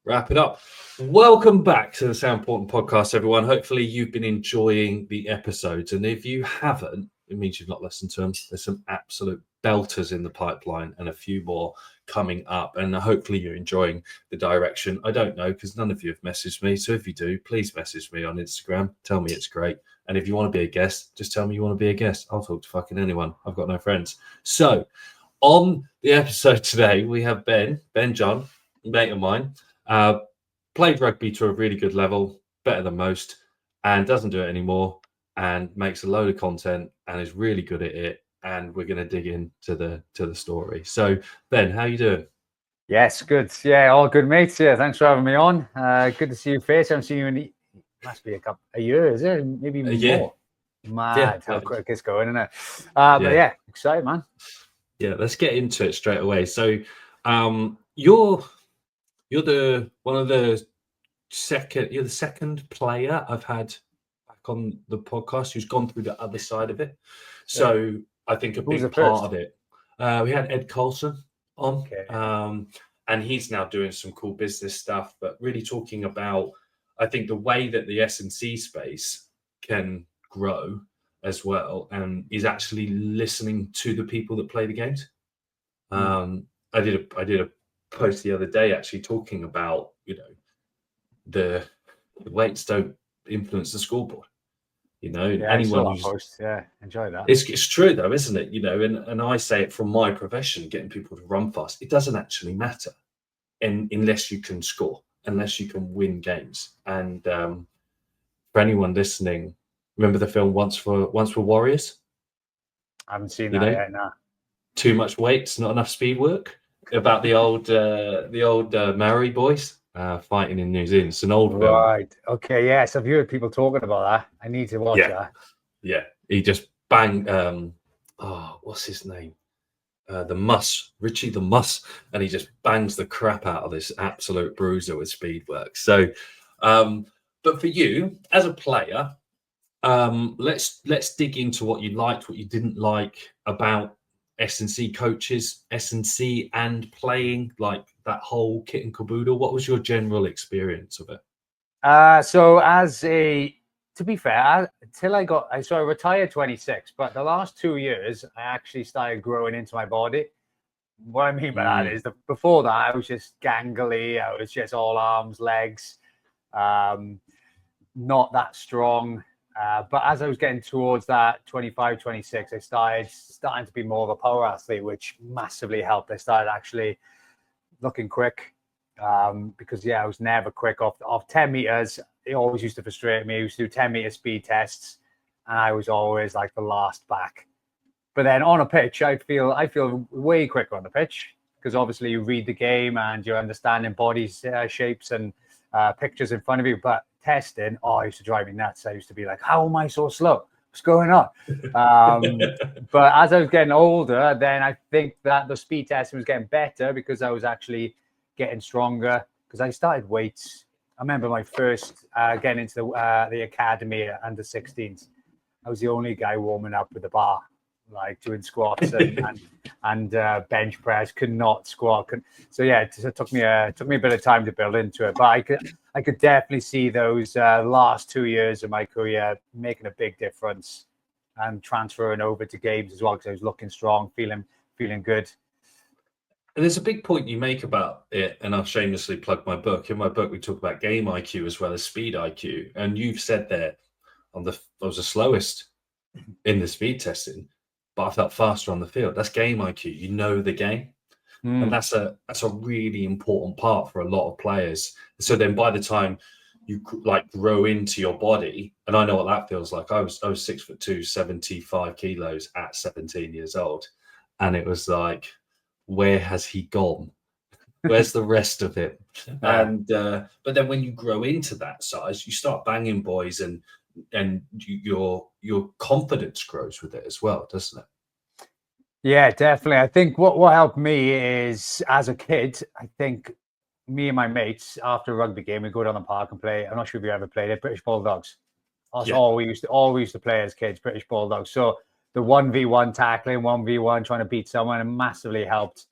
Wrap it up. Welcome back to the Sound Important podcast, everyone. Hopefully you've been enjoying the episodes. And if you haven't, it means you've not listened to them. There's some absolute belters in the pipeline and a few more coming up. And hopefully you're enjoying the direction. I don't know, because none of you have messaged me. So if you do, please message me on Instagram. Tell me it's great. And if you want to be a guest, just tell me you want to be a guest. I'll talk to fucking anyone. I've got no friends. So on the episode today, we have Ben John, a mate of mine. Played rugby to a really good level, better than most, and doesn't do it anymore, and makes a load of content and is really good at it. And we're going to dig into the story. So, Ben, how you doing? Yes, good. Yeah, all good, mates. Yeah, thanks for having me on. Good to see you face. I'm seeing you in must be a year, is it? Maybe more. Mad how quick it's going, isn't it? But yeah, excited, man. Yeah, let's get into it straight away. So, you're the second player I've had back on the podcast who's gone through the other side of it. So I think a big part of it, we had Ed Colson on, and he's now doing some cool business stuff, but really talking about, I think, the way that the S&C space can grow as well, and is actually listening to the people that play the games. I did a post the other day actually talking about, the weights don't influence the scoreboard. Anyone who's enjoy that. It's true though, isn't it? And I say it from my profession, getting people to run fast. It doesn't actually matter, unless you can score, unless you can win games. And for anyone listening, remember the film Once Were Warriors? I haven't seen that yet. No. Too much weights, not enough speed work. About the old Maori boys fighting in New Zealand. It's an old film. Right. Okay. Yes, I've heard people talking about that. I need to watch that. Yeah. He just banged. What's his name? Richie the Muss, and he just bangs the crap out of this absolute bruiser with speed work. So, but for you as a player, let's dig into what you liked, what you didn't like about S&C coaches, S&C and playing, like that whole kit and caboodle. What was your general experience of it? To be fair, I retired 26, but the last 2 years, I actually started growing into my body. What I mean by that is that before that, I was just gangly. I was just all arms, legs, not that strong. But as I was getting towards that 25, 26, I starting to be more of a power athlete, which massively helped. I started actually looking quick because, I was never quick off 10 meters. It always used to frustrate me. I used to do 10-meter speed tests, and I was always like the last back. But then on a pitch, I feel way quicker on the pitch because obviously you read the game and you're understanding body shapes and pictures in front of you. But testing, it used to drive me nuts. I used to be like, how am I so slow? What's going on? But as I was getting older, then I think that the speed testing was getting better because I was actually getting stronger because I started weights. I remember my first getting into the academy under 16s. I was the only guy warming up with the bar, like doing squats and bench press. Could not squat. So it took me a bit of time to build into it. But I could definitely see those last 2 years of my career making a big difference and transferring over to games as well because I was looking strong, feeling good. And there's a big point you make about it, and I'll shamelessly plug my book. In my book, we talk about game IQ as well as speed IQ. And you've said there, I was the slowest in the speed testing, but I felt faster on the field. That's game IQ. You know the game. And that's a really important part for a lot of players. So then by the time you like grow into your body, and I know what that feels like. I was 6'2", 75 kilos at 17 years old. And it was like, where has he gone? Where's the rest of it? And but then when you grow into that size, you start banging boys, and your confidence grows with it as well, doesn't it? Yeah, definitely. I think what helped me is as a kid, I think me and my mates after a rugby game, we go down the park and play. I'm not sure if you ever played it, British Bulldogs. That's all we used to play as kids, British Bulldogs. So the 1v1 tackling, 1v1 trying to beat someone, and massively helped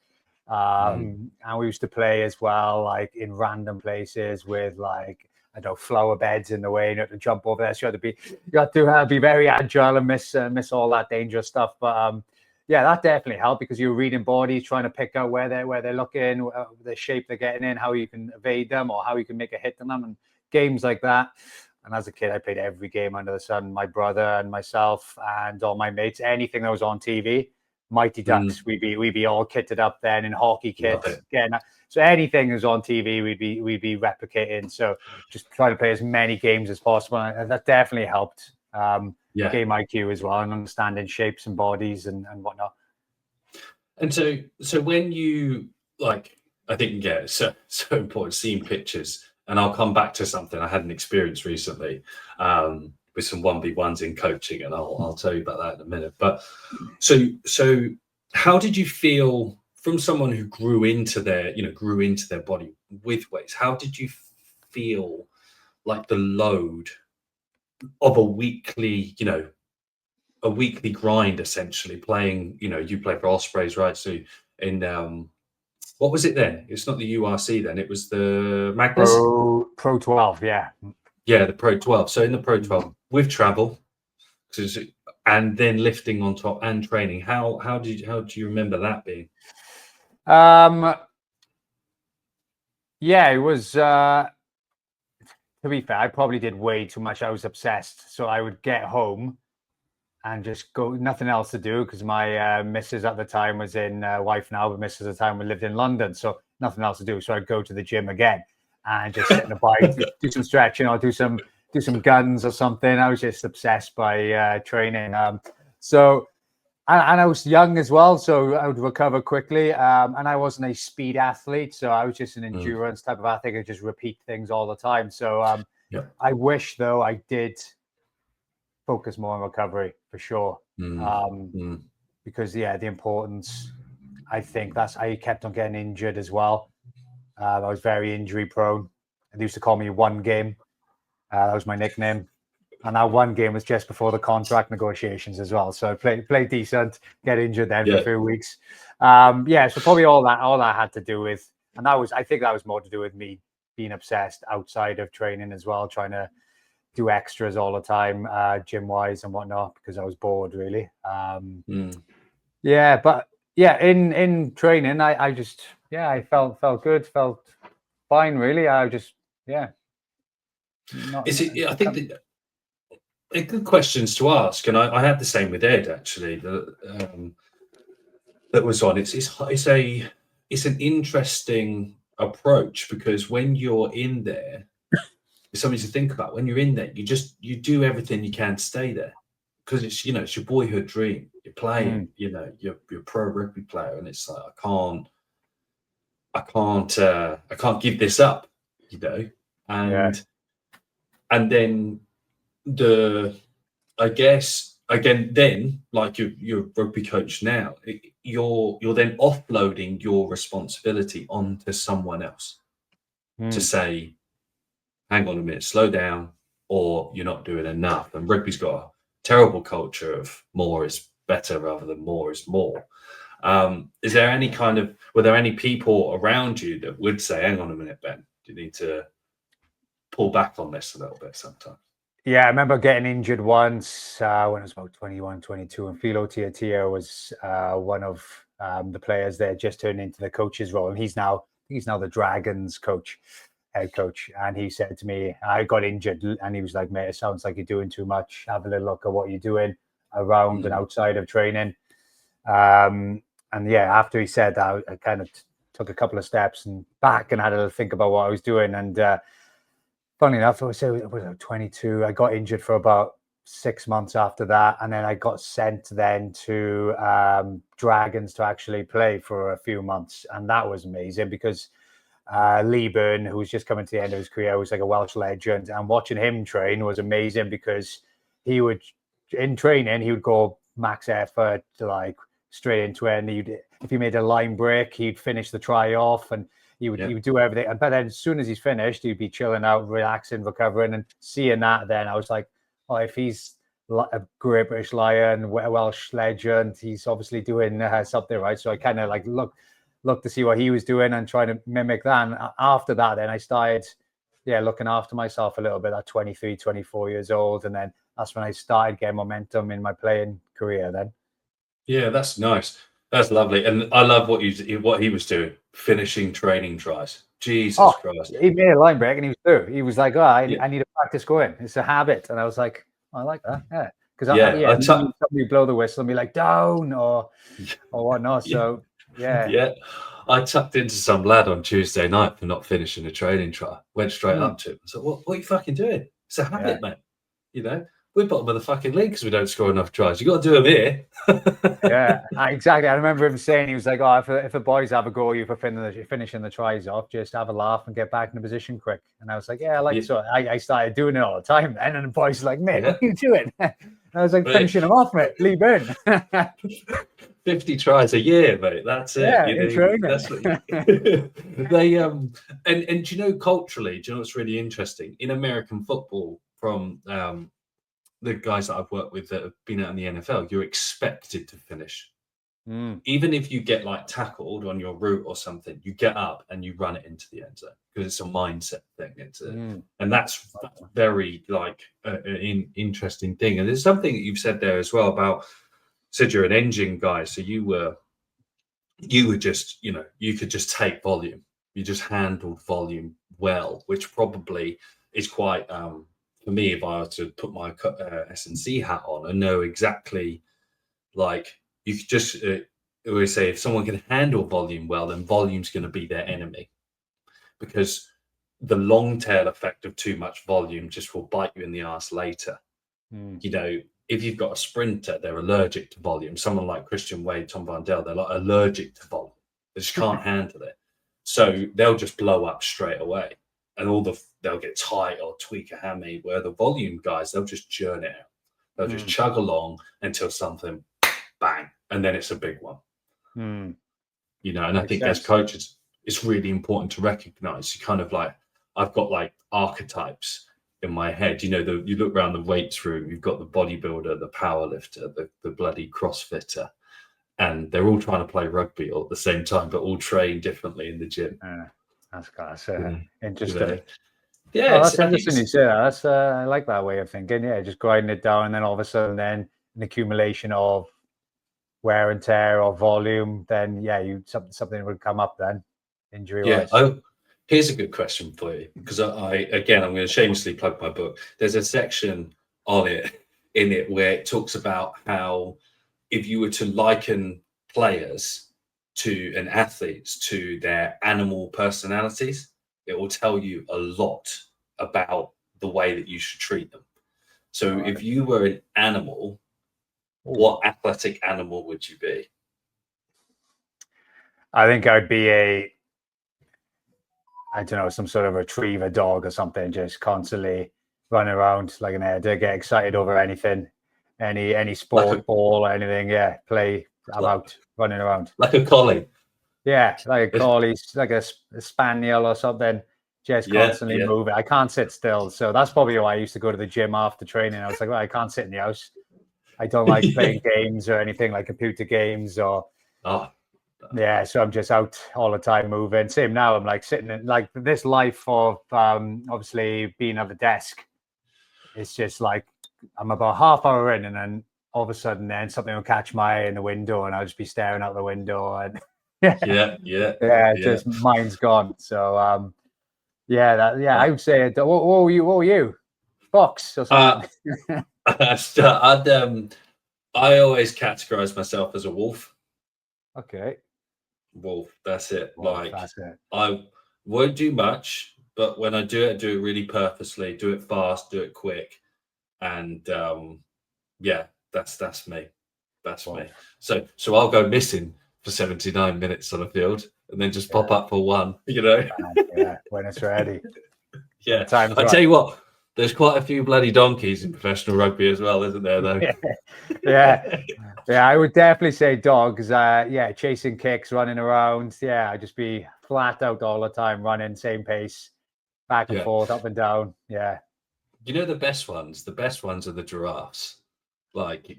And we used to play as well, like in random places with like, I don't know, flower beds in the way, and you had to jump over there. So you had to be very agile and miss all that dangerous stuff. But yeah, that definitely helped because you're reading bodies, trying to pick out where they're looking, the shape they're getting in, how you can evade them or how you can make a hit on them, and games like that. And as a kid, I played every game under the sun. My brother and myself and all my mates, anything that was on TV, Mighty Ducks. We'd be all kitted up then in hockey kits. Again, so anything that was on TV, we'd be replicating. So just try to play as many games as possible. And that definitely helped. Game IQ as well, and understanding shapes and bodies and whatnot. And so when you like, I think it's so important seeing pictures. And I'll come back to something I had an experience recently with some 1v1s in coaching, and I'll tell you about that in a minute. But so how did you feel from someone who grew into their body with weights? How did you feel like the load of a weekly grind, essentially playing? You play for Ospreys, right? So in what was it then? It's not the URC then. It was the Magnus? Pro 12, yeah. Yeah, the Pro 12. So in the Pro 12, with travel, and then lifting on top and training, how do you remember that being? Yeah, it was. To be fair, I probably did way too much. I was obsessed. So I would get home and just go, nothing else to do, because my missus at the time was in, wife now, but missus at the time we lived in London, so nothing else to do. So I'd go to the gym again and just sit in the bike, do some stretching, or do some guns or something. I was just obsessed by training. So I was young as well, so I would recover quickly. And I wasn't a speed athlete, so I was just an endurance type of athlete. I just repeat things all the time. So I wish, though, I did focus more on recovery for sure. Because the importance, I think I kept on getting injured as well. I was very injury prone. They used to call me One Game. That was my nickname. And that one game was just before the contract negotiations as well. So I played decent, get injured then for a few weeks. So probably all that had to do with, and I think that was more to do with me being obsessed outside of training as well, trying to do extras all the time, gym wise and whatnot, because I was bored really. But in training, I just I felt good, felt fine really. I just I think that they're good questions to ask, and I had the same with Ed actually. That was on. It's an interesting approach, because when you're in there, it's something to think about. When you're in there, you do everything you can to stay there, because it's it's your boyhood dream. You're playing, you're a pro rugby player, and it's like I can't give this up, and then I guess again, then like you're a rugby coach now, you're then offloading your responsibility onto someone else to say, hang on a minute, slow down, or you're not doing enough. And rugby's got a terrible culture of more is better rather than more is more. Were there any people around you that would say, hang on a minute, Ben, you need to pull back on this a little bit sometimes? Yeah, I remember getting injured once when I was about 21, 22, and Philo Tiatia was one of the players there, just turned into the coach's role. And he's now the Dragons head coach. And he said to me, I got injured, and he was like, mate, it sounds like you're doing too much. Have a little look at what you're doing around and outside of training. And after he said that, I kind of took a couple of steps and back and had a think about what I was doing. And funny enough, I was 22. I got injured for about 6 months after that, and then I got sent then to Dragons to actually play for a few months, and that was amazing because Lee Byrne, who was just coming to the end of his career, was like a Welsh legend, and watching him train was amazing because he would go max effort, like straight into it, and if he made a line break, he'd finish the try off, and he would do everything. But then as soon as he's finished, he'd be chilling out, relaxing, recovering. And seeing that, then I was like, oh, if he's a great British Lion, Welsh legend, he's obviously doing something right. So I kind of like look to see what he was doing and try to mimic that. And after that, then I started, looking after myself a little bit at 23, 24 years old. And then that's when I started getting momentum in my playing career then. Yeah, that's nice. That's lovely. And I love what he was doing, finishing training tries. Jesus Christ. He made a line break and he was through. He was like, I need to practice going. It's a habit. And I was like, I like that. Yeah. Because somebody blow the whistle and be like, down or whatnot. So, Yeah. I tucked into some lad on Tuesday night for not finishing a training try. Went straight up to him. I said, what are you fucking doing? It's a habit, mate. You know, we're bottom of the fucking league because we don't score enough tries. You got to do them here. Yeah, exactly. I remember him saying, he was like, if the boys have a go at you for finishing the tries off, just have a laugh and get back in the position quick. And I was like, so I started doing it all the time then. And the boys were like, mate, what are you doing? And I was like, finishing them off, mate. Leave in. 50 tries a year, mate. That's it. Yeah, in training. That's what they and do you know, culturally, do you know what's really interesting? In American football, from the guys that I've worked with that have been out in the NFL, you're expected to finish. Even if you get like tackled on your route or something, you get up and you run it into the end zone because it's a mindset thing. And that's very like an interesting thing. And there's something that you've said there as well about, said you're an engine guy, so you were just, you could just take volume. You just handled volume well, which probably is quite for me, if I were to put my S&C hat on and know exactly, like, you could just always say, if someone can handle volume well, then volume's going to be their enemy, because the long tail effect of too much volume just will bite you in the ass later. If you've got a sprinter, they're allergic to volume. Someone like Christian Wade, Tom Van Dale, they're like allergic to volume. They just can't handle it. So they'll just blow up straight away. And they'll get tight or tweak a hammy, where the volume guys, they'll just churn it out. They'll just chug along until something, bang, and then it's a big one. And I think as coaches, it's really important to recognize, you kind of like, I've got like archetypes in my head. You look around the weights room, you've got the bodybuilder, the powerlifter, the bloody crossfitter, and they're all trying to play rugby all at the same time, but all train differently in the gym. That's interesting. Yeah, that's interesting you say that. I like that way of thinking. Yeah, just grinding it down, and then all of a sudden, then an accumulation of wear and tear or volume. Then something would come up then, injury wise. Here's a good question for you, because I'm going to shamelessly plug my book. There's a section in it where it talks about how, if you were to liken players and athletes to their animal personalities, it will tell you a lot about the way that you should treat them. So if you were an animal, what athletic animal would you be? I think I'd be some sort of retriever dog or something, just constantly running around like an editor, get excited over anything, any sport, like ball or anything. Yeah, play. I'm out running around. Like a collie. Yeah, like a collie, like a spaniel or something, just constantly moving. I can't sit still. So that's probably why I used to go to the gym after training. I was like, well, I can't sit in the house. I don't like playing games or anything like computer games or... Yeah, so I'm just out all the time moving. Same now, I'm like sitting in like this life of obviously being at the desk. It's just like I'm about half hour in, and then all of a sudden then something will catch my eye in the window and I'll just be staring out the window and just mind's gone. So I would say, what were you? Fox or something? I always categorize myself as a wolf. Okay. Wolf, that's it. That's it. I won't do much, but when I do it really purposely, do it fast, do it quick. And that's me. That's me. So I'll go missing for 79 minutes on the field and then just pop up for one, when it's ready. I tell you what, there's quite a few bloody donkeys in professional rugby as well, isn't there, though? I would definitely say dogs. Chasing kicks, running around. I'd just be flat out all the time, running, same pace, back and forth, up and down. Yeah. You know the best ones? The best ones are the giraffes. Like,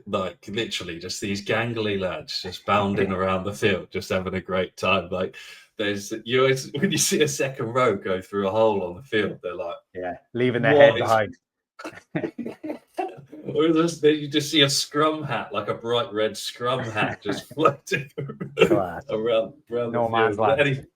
like literally just these gangly lads just bounding around the field, just having a great time. Like you always, when you see a second row go through a hole on the field, they're like, leaving their head "What is-" behind. Or you just see a scrum hat, like a bright red scrum hat, just floating around No the man's field. land.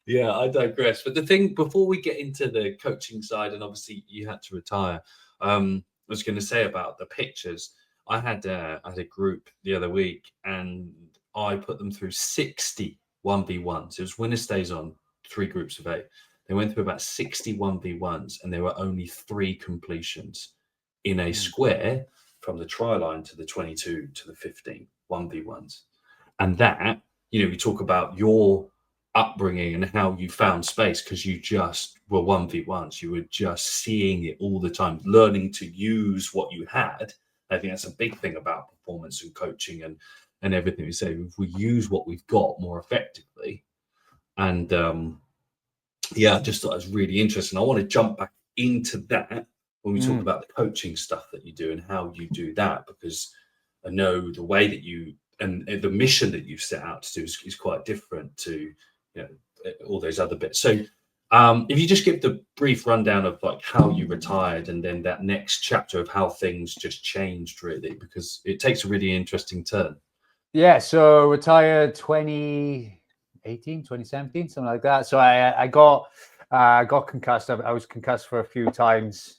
Yeah, I digress. But the thing, before we get into the coaching side, and obviously you had to retire, I was going to say about the pictures. I had a group the other week, and I put them through 60 1v1s. It was winner stays on 3 groups of 8. They went through about 60 1v1s, and there were only 3 completions in a square from the try line to the 22 to the 15 1v1s. And that, we talk about your upbringing and how you found space because you just were 1v1s. You were just seeing it all the time, learning to use what you had. I think that's a big thing about performance and coaching and everything we say. If we use what we've got more effectively. And I just thought it was really interesting. I want to jump back into that when we talk about the coaching stuff that you do and how you do that, because I know the way that you and the mission that you've set out to do is quite different to all those other bits. So if you just give the brief rundown of like how you retired and then that next chapter of how things just changed, really, because it takes a really interesting turn. Yeah, so retired 2018, 2017, something like that. So I got concussed. I was concussed for a few times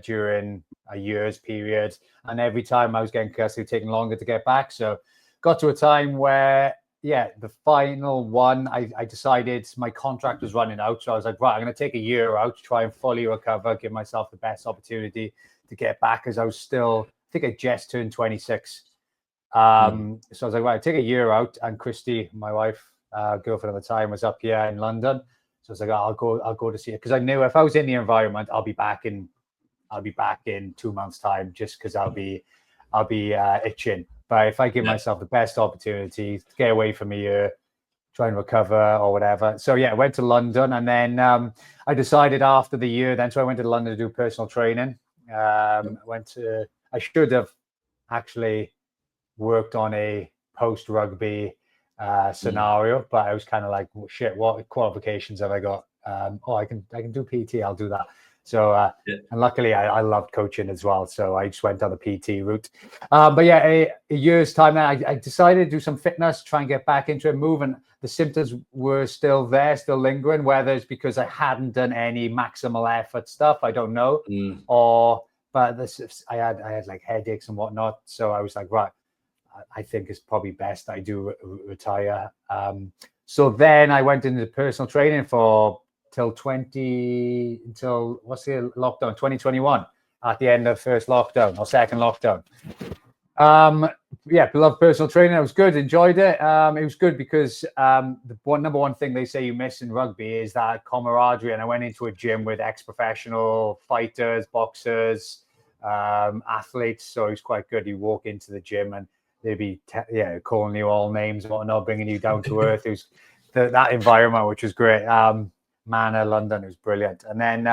during a year's period, and every time I was getting concussed, it was taking longer to get back. So got to a time where the final one, I decided my contract was running out. So I was like, right, I'm going to take a year out to try and fully recover, give myself the best opportunity to get back, as I was still, I think I just turned 26. So I was like, right, take a year out. And Christy, my wife, girlfriend at the time, was up here in London. So I was like, I'll go to see her, because I knew if I was in the environment, I'll be back in 2 months' time, just because I'll be itching. But if I give myself the best opportunity to get away from here, try and recover or whatever. So I went to London, and then I decided after the year then, so I went to London to do personal training. I should have actually worked on a post-rugby scenario, but I was kind of like, well, shit, what qualifications have I got? I can do PT, I'll do that. So, and luckily I loved coaching as well. So I just went down the PT route. But a year's time then, I decided to do some fitness, try and get back into it, move. And the symptoms were still there, still lingering, whether it's because I hadn't done any maximal effort stuff, I don't know. But I had like headaches and whatnot. So I was like, right, I think it's probably best I do retire. So then I went into personal training till what's the lockdown, 2021, at the end of first lockdown or second lockdown. Loved personal training. It was good, enjoyed it. It was good because the number one thing they say you miss in rugby is that camaraderie. And I went into a gym with ex-professional fighters, boxers, athletes. So it was quite good. You walk into the gym and they'd be calling you all names and whatnot, bringing you down to earth. It was that environment, which was great. Manor, London, it was brilliant. And then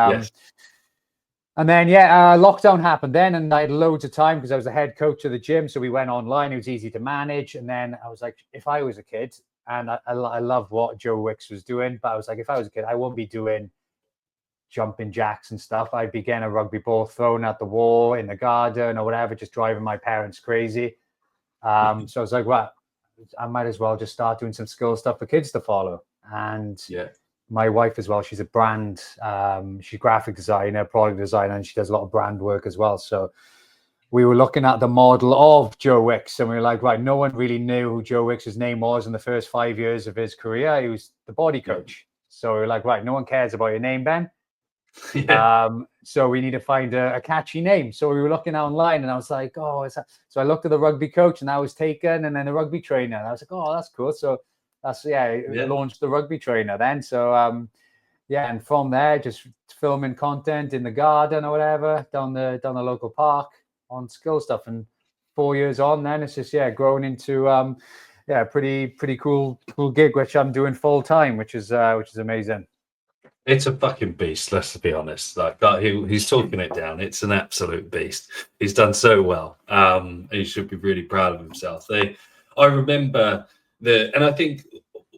lockdown happened then, and I had loads of time because I was the head coach of the gym, so we went online. It was easy to manage. And then I was like, if I was a kid, and I love what Joe Wicks was doing, but I was like, if I was a kid, I won't be doing jumping jacks and stuff. I'd be getting a rugby ball thrown at the wall in the garden or whatever, just driving my parents crazy. So I was like, well, I might as well just start doing some skill stuff for kids to follow. And my wife as well, she's a brand, she's graphic designer, product designer, and she does a lot of brand work as well. So we were looking at the model of Joe Wicks, and we were like, right, no one really knew who Joe Wicks' name was in the first 5 years of his career. He was the body coach. So we were like, right, no one cares about your name, Ben. So we need to find a catchy name. So we were looking online, and I was like, oh, is that? So I looked at the rugby coach, and that was taken, and then the rugby trainer. And I was like, oh, that's cool. So that's launched the Rugby Trainer then. So and from there, just filming content in the garden or whatever, down the local park on skill stuff. And 4 years on, then it's just grown into pretty cool gig, which I'm doing full time, which is amazing. It's a fucking beast, let's be honest. Like he's talking it down. It's an absolute beast. He's done so well. He should be really proud of himself. I remember and I think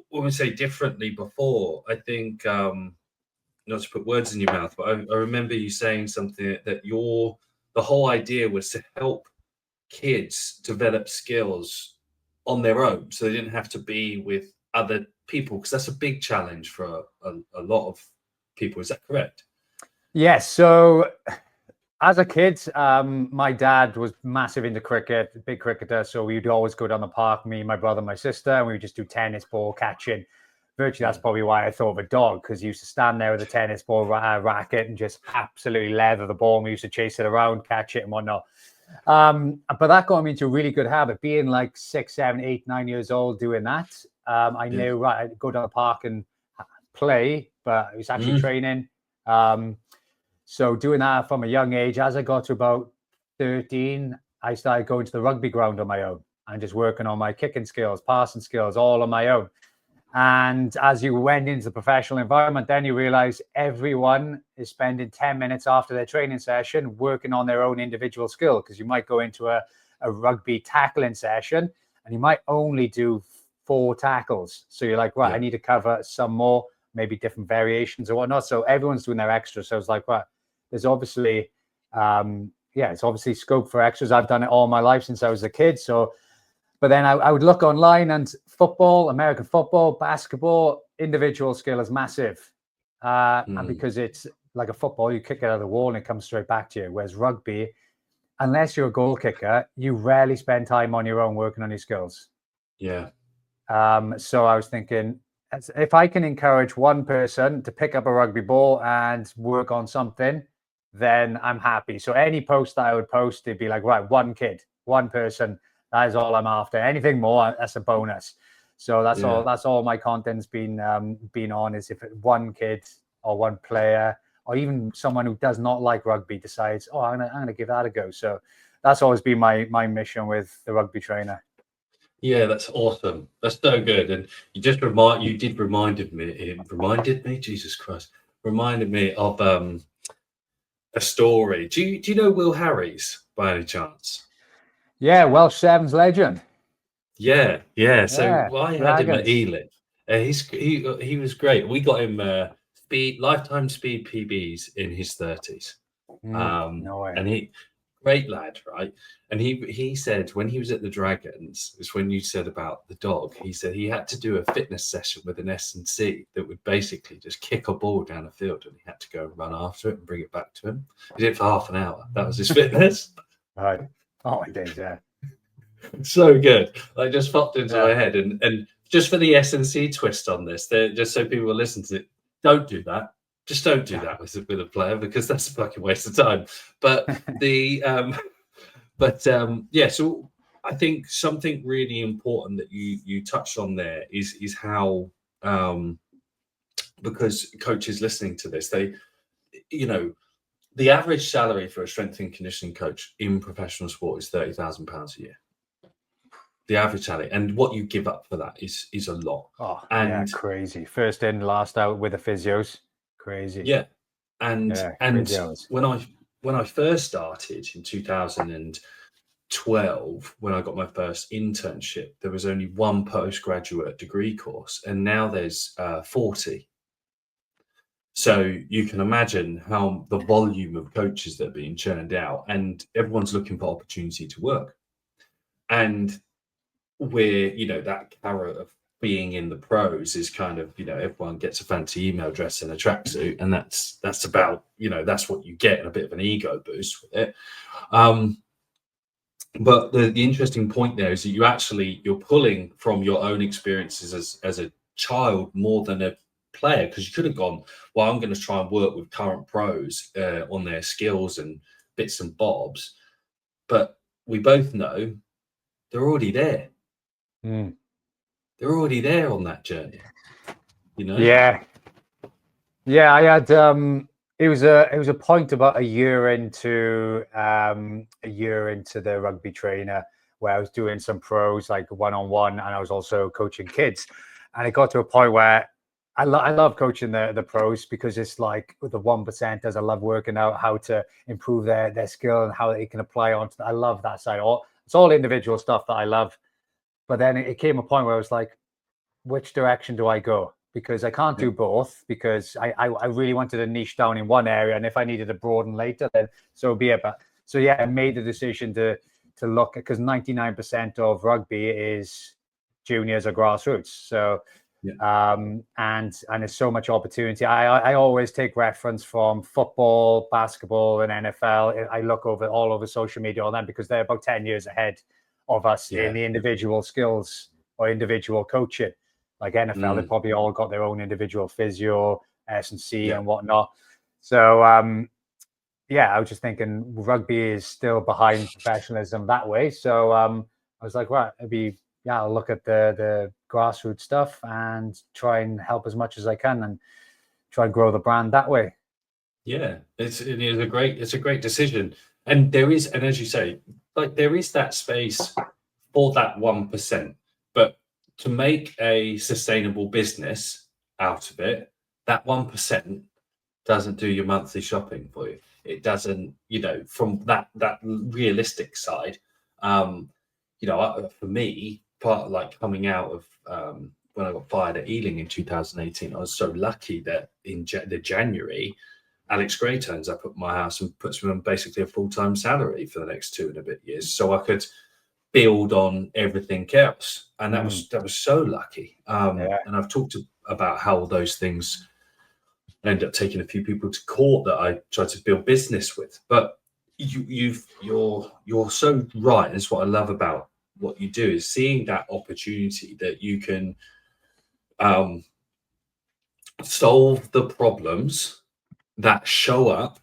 when we say differently before, I think not to put words in your mouth, but I remember you saying something that the whole idea was to help kids develop skills on their own, so they didn't have to be with other people, because that's a big challenge for a lot of people. Is that correct? Yes. So as a kid, my dad was massive into cricket, big cricketer. So we'd always go down the park, me, my brother, my sister, and we would just do tennis, ball catching. Virtually, that's probably why I thought of a dog, because he used to stand there with a tennis ball racket and just absolutely leather the ball. And we used to chase it around, catch it, and whatnot. But that got me into a really good habit. Being like 6, 7, 8, 9 years old, doing that, I knew, right, I'd go down the park and play, but it was actually training. So doing that from a young age. As I got to about 13, I started going to the rugby ground on my own and just working on my kicking skills, passing skills, all on my own. And as you went into the professional environment, then you realize everyone is spending 10 minutes after their training session working on their own individual skill, because you might go into a rugby tackling session and you might only do 4 tackles. So you're like, right, I need to cover some more, maybe different variations or whatnot. So everyone's doing their extra. So it's like, right, there's obviously, it's obviously scope for extras. I've done it all my life since I was a kid. So, but then I would look online, and football, American football, basketball, individual skill is massive. And because it's like a football, you kick it out of the wall and it comes straight back to you. Whereas rugby, unless you're a goal kicker, you rarely spend time on your own working on your skills. Yeah. So I was thinking, if I can encourage one person to pick up a rugby ball and work on something, then I'm happy. So any post that I would post, it'd be like, right, one kid, one person. That is all I'm after. Anything more, that's a bonus. So that's all. That's all my content's been on. Is if one kid or one player or even someone who does not like rugby decides, oh, I'm gonna give that a go. So that's always been my mission with the Rugby Trainer. Yeah, that's awesome. That's so good. And you reminded me, Jesus Christ, reminded me of a story. Do you know Will Harries by any chance? Yeah, Welsh Sevens legend. Yeah. So I had him at Dragons. Ealing. He was great. We got him lifetime speed PBs in his 30s. No way. And great lad, right? And he said when he was at the Dragons, it's when you said about the dog, he said he had to do a fitness session with an S&C that would basically just kick a ball down a field, and he had to go and run after it and bring it back to him. He did it for half an hour. That was his fitness. Right. Oh my days, yeah. So good. Like, just popped into my head. And just for the S&C twist on this, just so people listen to it, don't do that. Just don't do that with a player, because that's a fucking waste of time. But so I think something really important that you touched on there is how because coaches listening to this, the average salary for a strength and conditioning coach in professional sport is £30,000 a year. The average salary, and what you give up for that is a lot. Oh, and crazy. First in, last out with the physios. Crazy. Yeah. And physios. when I first started in 2012, when I got my first internship, there was only one postgraduate degree course, and now there's 40. So you can imagine how the volume of coaches that are being churned out, and everyone's looking for opportunity to work. And we're, that carrot of being in the pros is kind of, everyone gets a fancy email address and a tracksuit, and that's about, that's what you get, and a bit of an ego boost with it. But the interesting point there is that you're pulling from your own experiences as a child more than a player, because you could have gone, well, I'm going to try and work with current pros on their skills and bits and bobs, but we both know they're already there. They're already there on that journey, Yeah, I had it was a point about a year into the Rugby Trainer, where I was doing some pros, like one-on-one, and I was also coaching kids, and it got to a point where I love coaching the pros because it's like with the 1%ers. I love working out how to improve their skill and how they can apply onto. I love that side. It's all individual stuff that I love. But then it came a point where I was like, which direction do I go? Because I can't do both, because I really wanted to niche down in one area. And if I needed to broaden later, then so be it. But so yeah, I made the decision to look at, because 99% of rugby is juniors or grassroots. So and there's so much opportunity. I always take reference from football, basketball, and NFL. I look all over social media on them because they're about 10 years ahead of us in the individual skills or individual coaching. Like NFL, they probably all got their own individual physio, S&C and whatnot. So I was just thinking rugby is still behind professionalism that way. So I was like, right, I'll look at the grassroots stuff and try and help as much as I can and try and grow the brand that way. Yeah, it's a great decision. And as you say, like there is that space for that 1%, but to make a sustainable business out of it, that 1% doesn't do your monthly shopping for you. It doesn't, from that realistic side, for me, part like coming out of when I got fired at Ealing in 2018, I was so lucky that in the January, Alex Gray turns up at my house and puts me on basically a full-time salary for the next 2 and a bit years, so I could build on everything else, and that was so lucky. And I've talked about how those things end up taking a few people to court that I tried to build business with. But you're so right. It's what I love about what you do, is seeing that opportunity that you can solve the problems that show up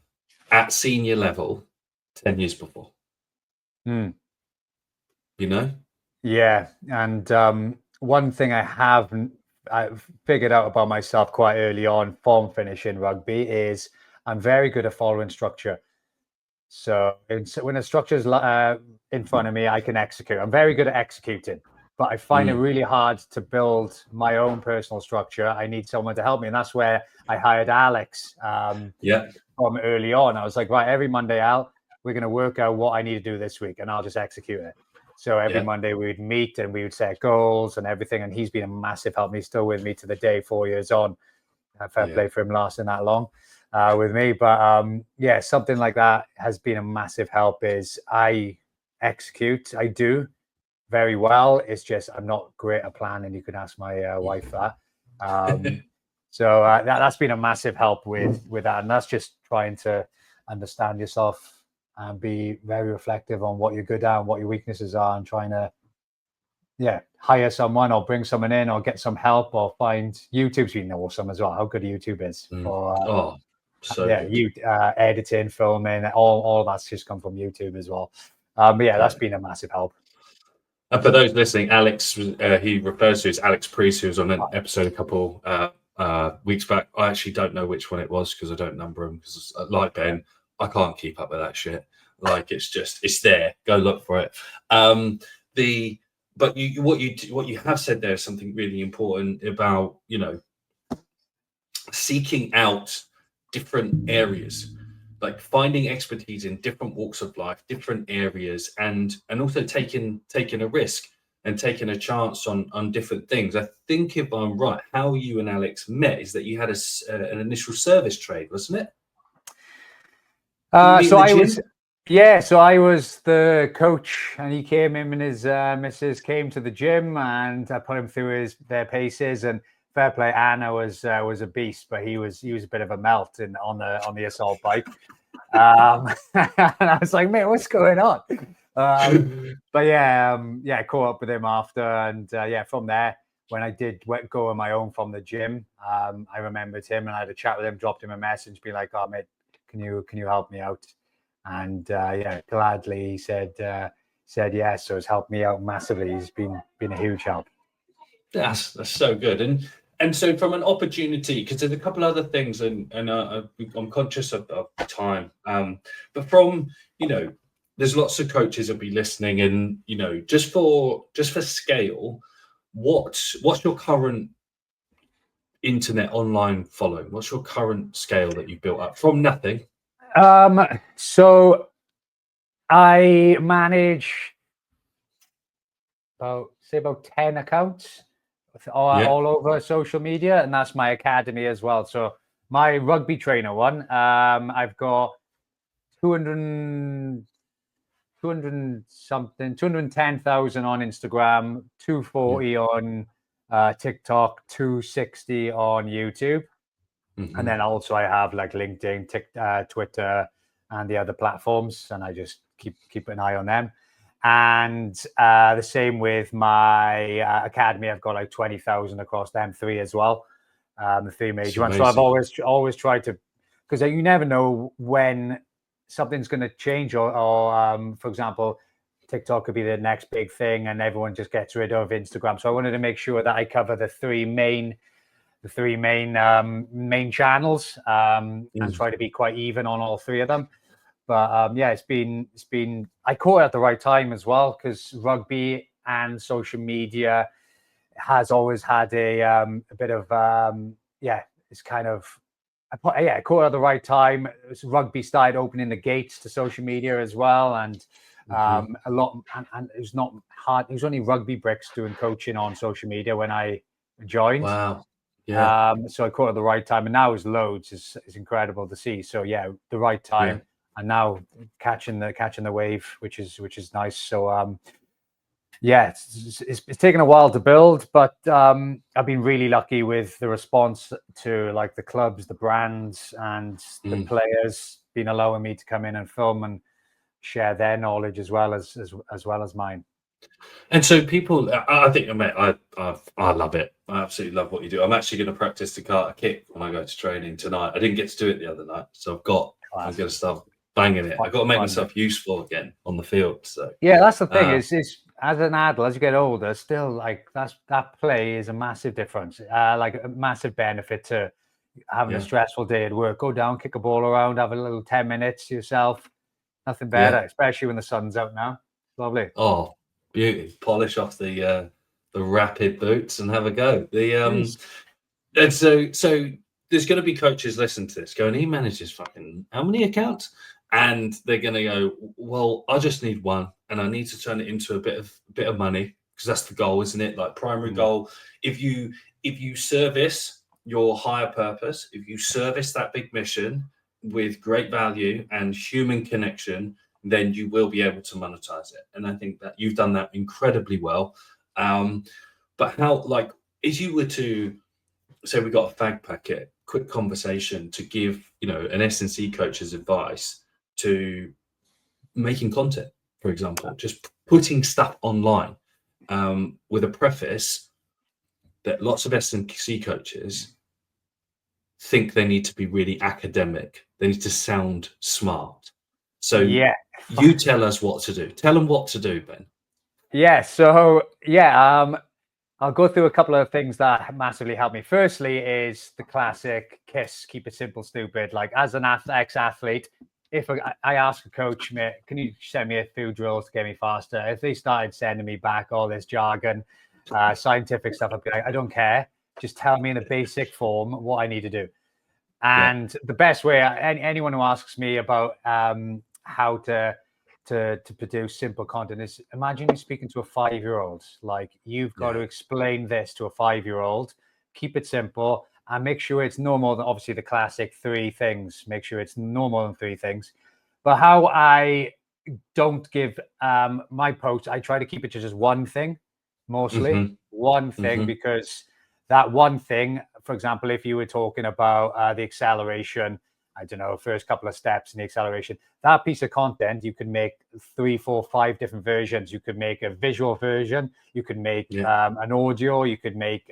at senior level 10 years before. Yeah. And one thing I've figured out about myself quite early on, form finishing rugby, is I'm very good at following structure. So when a structure is in front of me, I can execute. I'm very good at executing, but I find it really hard to build my own personal structure. I need someone to help me. And that's where I hired Alex from early on. I was like, right, every Monday, Al, we're going to work out what I need to do this week, and I'll just execute it. So every Monday we would meet and we would set goals and everything. And he's been a massive help. He's still with me to the day, 4 years on. Fair play for him lasting that long with me. But something like that has been a massive help. Is I execute. I do very well. It's just I'm not great at planning. You can ask my wife that. So that's been a massive help with that. And that's just trying to understand yourself and be very reflective on what you're good at and what your weaknesses are, and trying to hire someone or bring someone in or get some help or find. YouTube's been awesome as well. How good YouTube is for editing, filming, all of that's just come from YouTube as well. That's been a massive help. And for those listening, Alex, he refers to as Alex Priest, who was on an episode a couple weeks back. I actually don't know which one it was because I don't number them, because like Ben, I can't keep up with that shit. Like it's there. Go look for it. But what you have said there is something really important about seeking out different areas, like finding expertise in different walks of life, different areas, and also taking a risk and taking a chance on different things. I think, if I'm right, how you and Alex met is that you had an initial service trade, wasn't it? So I was the coach, and he came in, and his missus came to the gym, and I put him through their paces. And fair play, Anna was a beast, but he was a bit of a melt on the assault bike. And I was like, mate, what's going on? I caught up with him after, and from there, when I did go on my own from the gym, I remembered him, and I had a chat with him, dropped him a message, be like, oh mate, can you help me out? And gladly he said yes. So it's helped me out massively. He's been a huge help. That's so good. And so from an opportunity, because there's a couple other things, and I'm conscious of time, but from there's lots of coaches that'll be listening, and just for scale, what's your current internet online following? What's your current scale that you've built up from nothing? So I manage about 10 accounts all over social media, and that's my academy as well. So my Rugby Trainer one, I've got 210,000 on Instagram, 240 on TikTok, 260 on YouTube. And then also I have like LinkedIn, Twitter, and the other platforms, and I just keep an eye on them. And the same with my academy. I've got like 20,000 across them three as well, the three major ones. So I've always tried to, because you never know when something's going to change, or for example, TikTok could be the next big thing, and everyone just gets rid of Instagram. So I wanted to make sure that I cover the three main channels, and try to be quite even on all three of them. But yeah, it's been I caught it at the right time as well, because rugby and social media has always had a bit of it's kind of I caught it at the right time. Rugby started opening the gates to social media as well, and a lot, and it was not hard. It was only Rugby Bricks doing coaching on social media when I joined. Wow. Yeah. So I caught it at the right time, and now it's loads. It's incredible to see. So yeah, the right time, and now catching the wave, which is nice. So yeah, it's taken a while to build, but I've been really lucky with the response to like the clubs, the brands, and the players been allowing me to come in and film and share their knowledge as well as mine. And so people, I think, mate, I love it. I absolutely love what you do. I'm actually going to practice the Carter kick when I go to training tonight. I didn't get to do it the other night, so I'm going to start banging it. I've got to make myself useful again on the field. So yeah, that's the thing. Is as an adult, as you get older, still like that play is a massive difference. Like a massive benefit to having a stressful day at work. Go down, kick a ball around, have a little 10 minutes to yourself. Nothing better, especially when the sun's out now. Lovely. Oh, beauty. Polish off the rapid boots and have a go. And so there's going to be coaches listen to this going, he manages fucking how many accounts? And they're going to go, well, I just need one, and I need to turn it into a bit of money, because that's the goal, isn't it? Like primary goal. If you service your higher purpose, if you service that big mission with great value and human connection, then you will be able to monetize it. And I think that you've done that incredibly well. But how, like, if you were to say we got a fag packet, quick conversation to give, an S&C coach's advice to making content, for example, just putting stuff online, with a preface that lots of S&C coaches think they need to be really academic. They need to sound smart. So you tell us what to do. Tell them what to do, Ben. Yeah. So I'll go through a couple of things that massively helped me. Firstly is the classic KISS, keep it simple, stupid. Like as an ex-athlete, if I ask a coach, mate, can you send me a few drills to get me faster? If they started sending me back all this jargon, scientific stuff, I'd be like, I don't care. Just tell me in a basic form what I need to do. And the best way, anyone who asks me about how to produce simple content is, imagine you're speaking to a 5-year-old. Like, you've got to explain this to a 5-year-old, keep it simple, and make sure it's no more than, obviously, the classic 3 things. Make sure it's no more than 3 things. But how I don't give my posts, I try to keep it to just one thing, mostly. One thing, because that one thing, for example, if you were talking about the acceleration, I don't know, first couple of steps in the acceleration, that piece of content, you could make 3, 4, 5 different versions. You could make a visual version. You could make an audio. You could make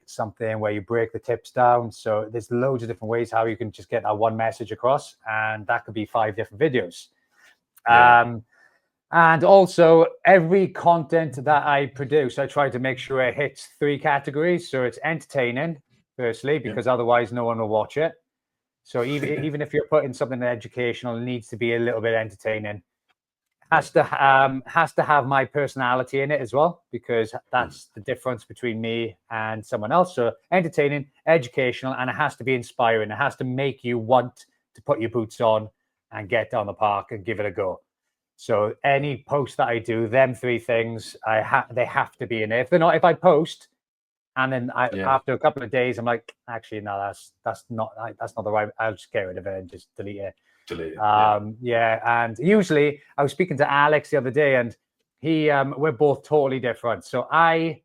something where you break the tips down. So there's loads of different ways how you can just get that one message across, and that could be 5 different videos. And also, every content that I produce, I try to make sure it hits 3 categories. So it's entertaining, firstly, because otherwise no one will watch it. So even if you're putting something educational, it needs to be a little bit entertaining. has to have my personality in it as well, because that's the difference between me and someone else. So entertaining, educational, and it has to be inspiring. It has to make you want to put your boots on and get down the park and give it a go. So any post that I do, them three things, they have to be in there. If they're not, if I post and then after a couple of days, I'm like, actually, no, that's not the right. I'll just get rid of it and just delete it. And usually I was speaking to Alex the other day, and we're both totally different. So I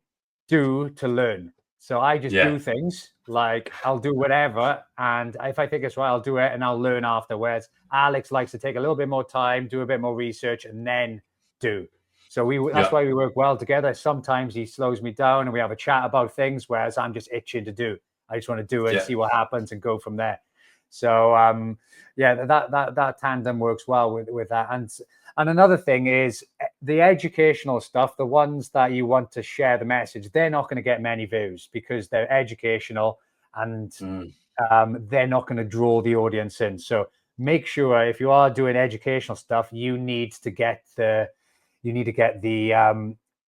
do to learn. So I just do things, like I'll do whatever, and if I think it's right, I'll do it and I'll learn afterwards. Alex likes to take a little bit more time, do a bit more research, and then do. So that's why we work well together. Sometimes he slows me down and we have a chat about things, whereas I'm just itching to do. I just want to do it, see what happens, and go from there. So that tandem works well with that. And another thing is the educational stuff, the ones that you want to share the message, they're not going to get many views because they're educational, and they're not going to draw the audience in. So make sure if you are doing educational stuff, you need to get the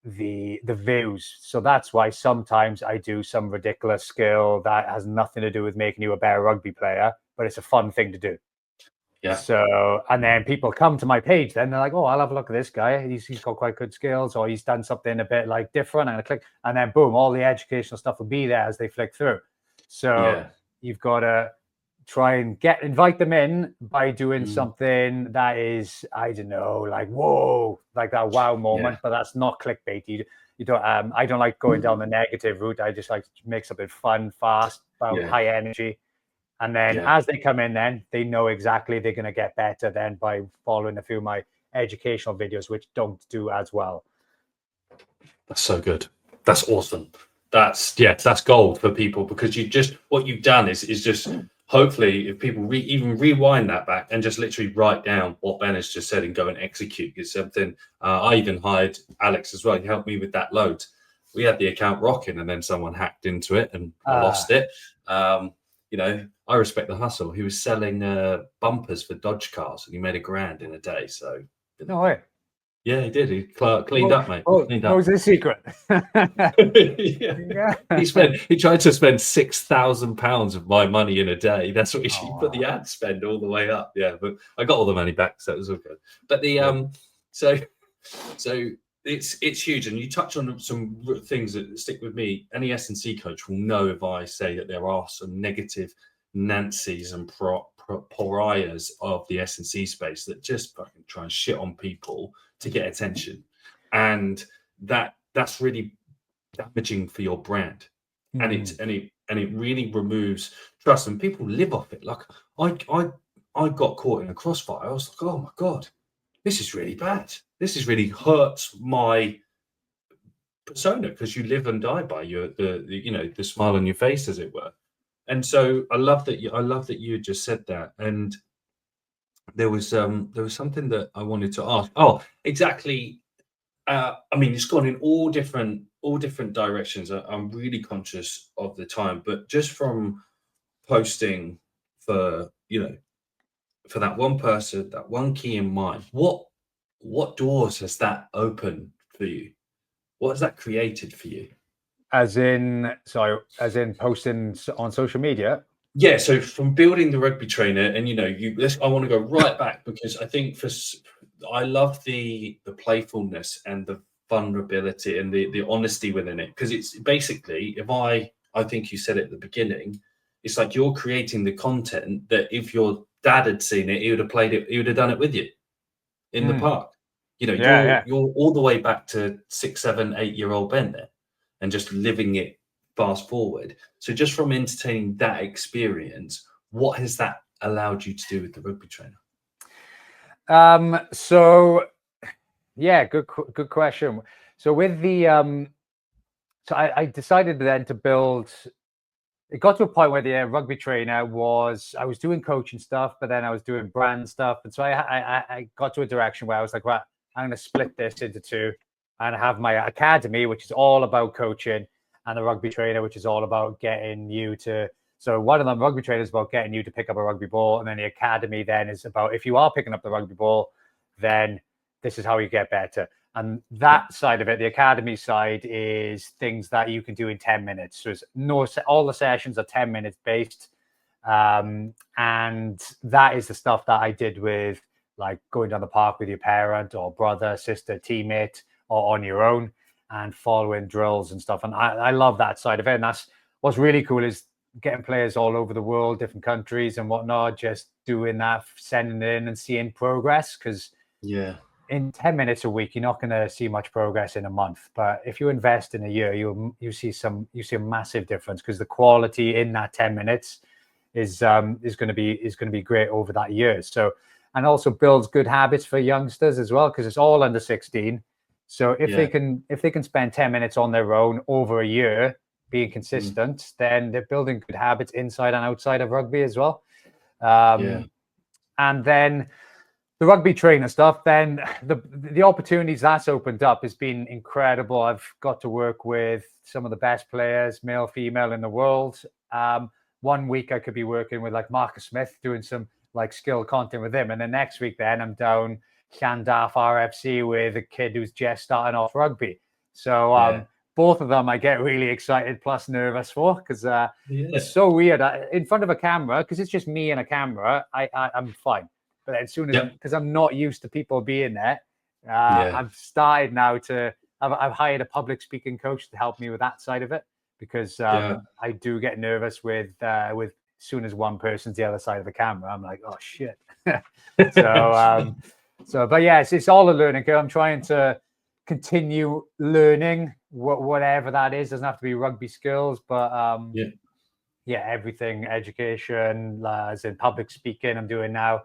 views. So that's why sometimes I do some ridiculous skill that has nothing to do with making you a better rugby player, but it's a fun thing to do. Yeah. So, and then people come to my page, then they're like, oh, I'll have a look at this guy. He's got quite good skills, or he's done something a bit like different. And I click, and then boom, all the educational stuff will be there as they flick through. So you've got to try and invite them in by doing something that is, I don't know, like, whoa, like that wow moment, but that's not clickbait. You don't, I don't like going down the negative route. I just like to make something fun, fast, about high energy. And then as they come in, then they know exactly they're going to get better then by following a few of my educational videos, which don't do as well. That's so good. That's awesome. That's gold for people, because what you've done is just, hopefully if people even rewind that back and just literally write down what Ben has just said and go and execute. It's something, I even hired Alex as well. He helped me with that load. We had the account rocking and then someone hacked into it and I lost it. I respect the hustle. He was selling bumpers for Dodge cars and he made $1,000 in a day. So no way. Yeah, he did. He cleaned up, mate. Cleaned up. What was his secret? He tried to spend £6,000 of my money in a day. That's what he put the ad spend all the way up. Yeah, but I got all the money back, so it was all good. But so it's huge, and you touch on some things that stick with me. Any S&C coach will know if I say that there are some negative Nancy's and pariahs of the S&C space that just fucking try and shit on people to get attention, and that's really damaging for your brand. And it really removes trust, and people live off it. Like I got caught in a crossfire. I was like, oh my god, this is really bad. This is really hurts my persona, because you live and die by the smile on your face, as it were. And so I love that you just said that. And there was something that I wanted to ask. Oh, exactly. I mean, it's gone in all different directions. I'm really conscious of the time, but just from posting for that one person, that one key in mind, what doors has that opened for you? What has that created for you? As in posting on social media? Yeah, so from building the Rugby Trainer, and I want to go right back, because I think I love the playfulness and the vulnerability and the honesty within it, because it's basically, I think you said it at the beginning, it's like you're creating the content that if your dad had seen it, he would have played it, he would have done it with you in the park. You're all the way back to 6, 7, 8-year-old Ben there, and just living it fast forward. So just from entertaining that experience, what has that allowed you to do with the Rugby Trainer? Good question. So with the I decided then to build. It got to a point where the Rugby Trainer I was doing coaching stuff, but then I was doing brand stuff, and so I got to a direction where I was like, right, I'm going to split this into two, and have my academy, which is all about coaching, and the Rugby Trainer, which is all about getting you to. So one of them, Rugby Trainer, is about getting you to pick up a rugby ball, and then the academy then is about, if you are picking up the rugby ball, then this is how you get better. And that side of it, the academy side, is things that you can do in 10 minutes. So all the sessions are 10 minutes based. And that is the stuff that I did with, like, going down the park with your parent or brother, sister, teammate, or on your own, and following drills and stuff. And I love that side of it. And that's what's really cool, is getting players all over the world, different countries and whatnot, just doing that, sending it in and seeing progress. Because in 10 minutes a week, you're not going to see much progress in a month. But if you invest in a year, you see a massive difference, because the quality in that 10 minutes is going to be great over that year. So, and also builds good habits for youngsters as well, because it's all under 16. So if they can spend 10 minutes on their own over a year being consistent, then they're building good habits inside and outside of rugby as well. And then the rugby trainer stuff, then the opportunities that's opened up has been incredible. I've got to work with some of the best players, male, female, in the world. 1 week I could be working with, like, Marcus Smith, doing some, like, skill content with him, and the next week then I'm down Llandaff RFC with a kid who's just starting off rugby. So both of them I get really excited plus nervous for, because it's so weird in front of a camera, because it's just me and a camera. I'm fine, but as soon as because I'm not used to people being there, I've started now to I've hired a public speaking coach to help me with that side of it, because I do get nervous with as soon as one person's the other side of the camera. I'm like, oh shit. So but yeah, it's all a learning curve. I'm trying to continue learning whatever that is. Doesn't have to be rugby skills, but everything, education, as in public speaking, I'm doing now.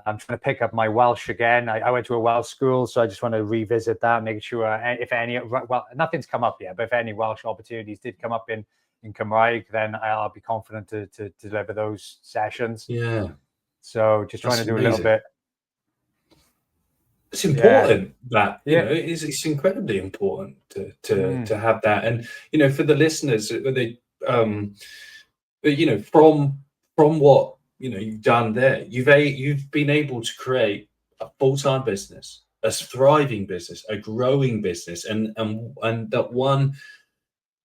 I'm trying to pick up my Welsh again. I went to a Welsh school, so I just want to revisit that, making sure if any, well, nothing's come up yet, but if any Welsh opportunities did come up in Cymraeg, then I'll be confident to deliver those sessions. Yeah. So just trying to do a little bit. It's important that, you know, it's incredibly important to have that. And, you know, for the listeners, they, you know, from what, you know, you've done there, you've been able to create a full-time business, a thriving business, a growing business, and that one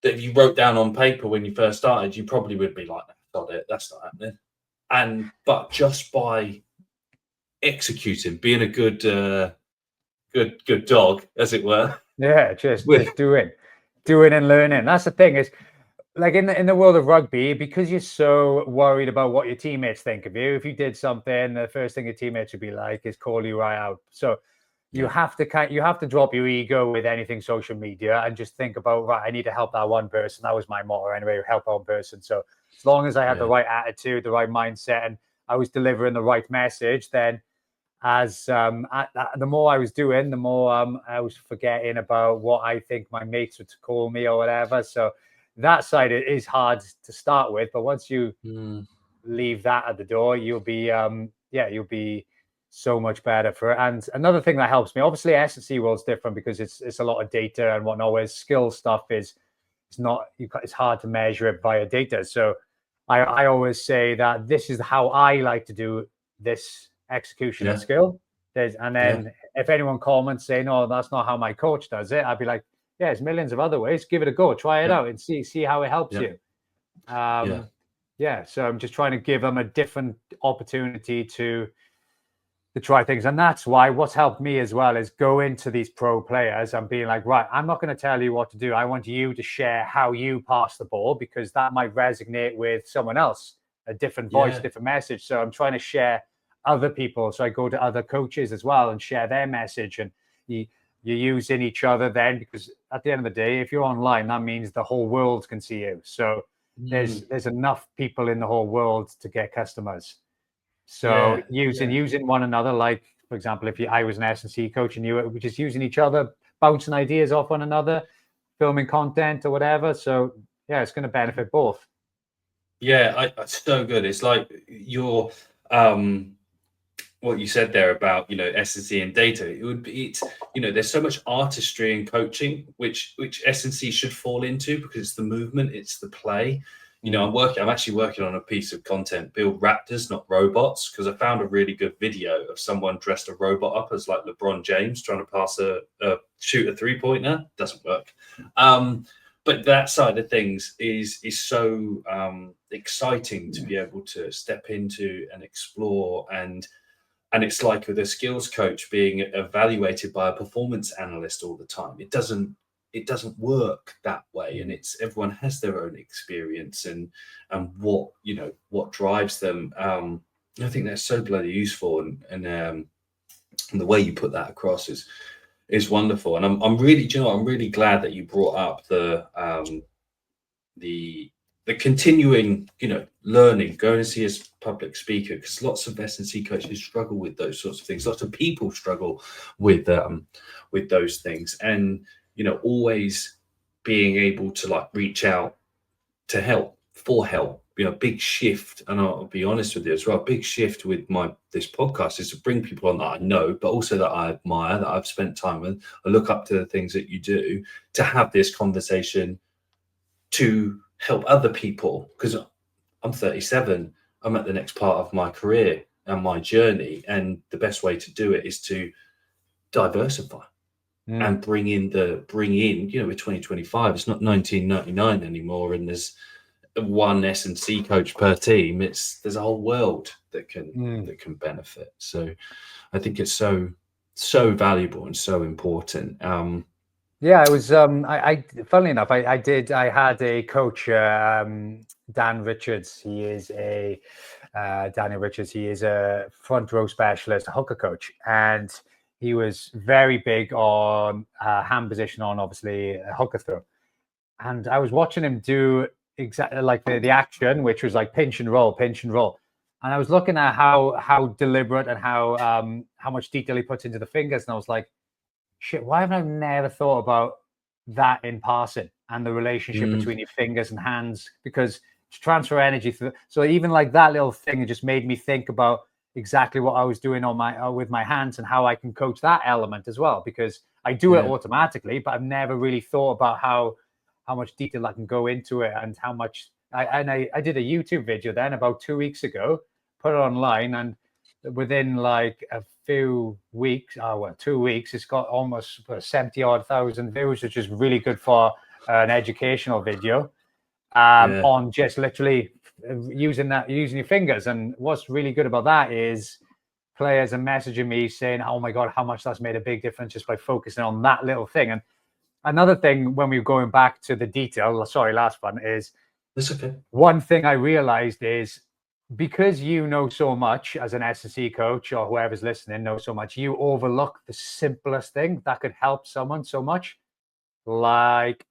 that if you wrote down on paper when you first started, you probably would be like, that's not happening. But just by executing, being a good dog, as it were. Yeah, just doing and learning. That's the thing, is, like, in the world of rugby, because you're so worried about what your teammates think of you, if you did something, the first thing your teammates would be like is call you right out. So you have to drop your ego with anything social media and just think about, right, I need to help that one person. That was my motto anyway, help one person. So as long as I had the right attitude, the right mindset, and I was delivering the right message, then the more I was doing, the more I was forgetting about what I think my mates would call me or whatever. So that side is hard to start with, but once you leave that at the door, you'll be so much better for it. And another thing that helps me, obviously S&C world's different because it's a lot of data and whatnot, whereas skill stuff it's hard to measure it via data. So I always say that this is how I like to do this execution and skill. And then if anyone comments saying, no, that's not how my coach does it, I'd be like, there's millions of other ways. Give it a go. Try it out and see how it helps you. So I'm just trying to give them a different opportunity to try things. And that's why what's helped me as well is go into these pro players and being like, right, I'm not going to tell you what to do. I want you to share how you pass the ball, because that might resonate with someone else, a different voice, different message. So I'm trying to share other people. So I go to other coaches as well and share their message, and you're using each other then, because at the end of the day, if you're online, that means the whole world can see you. So there's enough people in the whole world to get customers. So using one another, like, for example, if I was an S&C coach and you were just using each other, bouncing ideas off one another, filming content or whatever. So it's going to benefit both. It's so good. It's like your what you said there about, you know, S&C and data. It's you know, there's so much artistry in coaching, which S&C should fall into, because it's the movement, it's the play. You know, I'm actually working on a piece of content, build raptors, not robots, because I found a really good video of someone dressed a robot up as like LeBron James trying to pass shoot a 3-pointer. Doesn't work. But that side of things is so exciting to be able to step into and explore. And it's like with a skills coach being evaluated by a performance analyst all the time. It doesn't work that way, and it's everyone has their own experience and what drives them. I think that's so bloody useful, and the way you put that across is wonderful. And I'm really, I'm really glad that you brought up the continuing, learning, going to see a public speaker, because lots of S&C coaches struggle with those sorts of things. Lots of people struggle with those things, and always being able to like reach out to help, for help. Big shift, and I'll be honest with you as well, big shift with this podcast is to bring people on that I know, but also that I admire, that I've spent time with. I look up to the things that you do, to have this conversation to help other people, because I'm 37. I'm at the next part of my career and my journey, and the best way to do it is to diversify and bring in, with 2025, it's not 1999 anymore, and there's one S&C coach per team. There's a whole world that can benefit. So I think it's so valuable and so important. Yeah, I was. Funnily enough, I had a coach, Dan Richards. He is Daniel Richards. He is a front row specialist, a hooker coach, and he was very big on hand position, on obviously a hooker throw. And I was watching him do exactly like the action, which was like pinch and roll. And I was looking at how deliberate and how much detail he puts into the fingers, and I was like, shit, why have I never thought about that in passing and the relationship between your fingers and hands? Because to transfer energy through. So even like that little thing, it just made me think about exactly what I was doing with my hands and how I can coach that element as well, because I do it automatically, but I've never really thought about how much detail I can go into it, and how much I did a YouTube video then about 2 weeks ago, put it online, and within like a few weeks, 2 weeks, it's got almost 70,000 views, which is really good for an educational video on just literally using your fingers. And what's really good about that is players are messaging me saying, oh my God, how much that's made a big difference just by focusing on that little thing. And another thing, when we're going back to the detail, last one is, that's okay. One thing I realized is, because you know so much as an S&C coach, or whoever's listening knows so much, you overlook the simplest thing that could help someone so much. Like,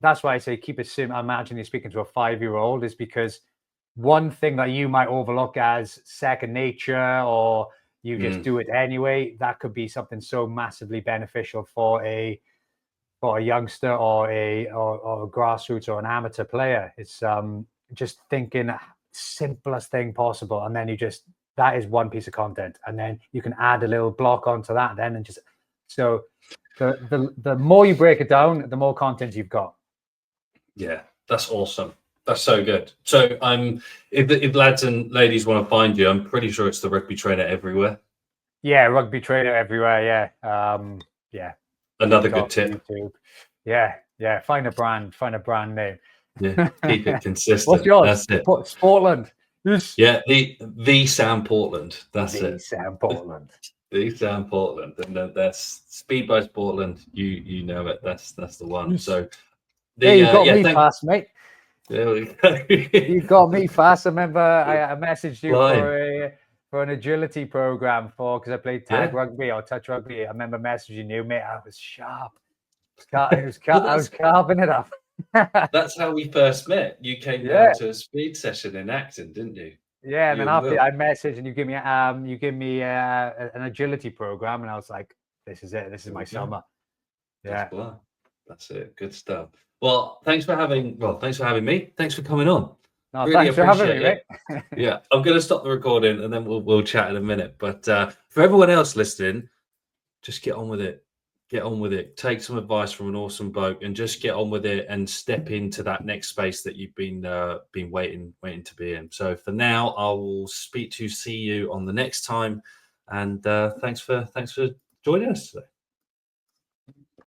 that's why I say keep it simple. Imagine you're speaking to a 5-year-old, is because one thing that you might overlook as second nature, or you just do it anyway, that could be something so massively beneficial for a youngster or a grassroots or an amateur player. It's just thinking simplest thing possible, and then that is one piece of content, and then you can add a little block onto that then, and just so the more you break it down, the more content you've got. Yeah, that's awesome. That's so good. So if lads and ladies want to find you, I'm pretty sure it's the Rugby Trainer everywhere. Yeah, Rugby Trainer everywhere. Yeah. Another TikTok, good tip. YouTube. Yeah. Find a brand name. Yeah, keep it consistent. What's yours? That's it. Portland. Yeah, the Sam Portland. That's it. Sam Portland. The Sam Portland, and that's Speed by Portland. You know it. That's the one. So you got me fast, mate. There we go. You got me fast. I remember I messaged you for an agility program because I played tag rugby or touch rugby. I remember messaging you, mate. I was sharp. I was carving it up. That's how we first met. You came down to a speed session in Acton, didn't you? Yeah, and then after I messaged and you give me an agility program, and I was like, this is it. This is my summer. Yeah, that's it. Good stuff. Well, thanks for having me. Thanks for coming on. No, really thanks for having me, mate. Yeah, I'm going to stop the recording and then we'll chat in a minute. But for everyone else listening, just get on with it. get on with it. Take some advice from an awesome bloke and just get on with it and step into that next space that you've been waiting to be in. So for now, I will see you on the next time. And thanks for joining us today.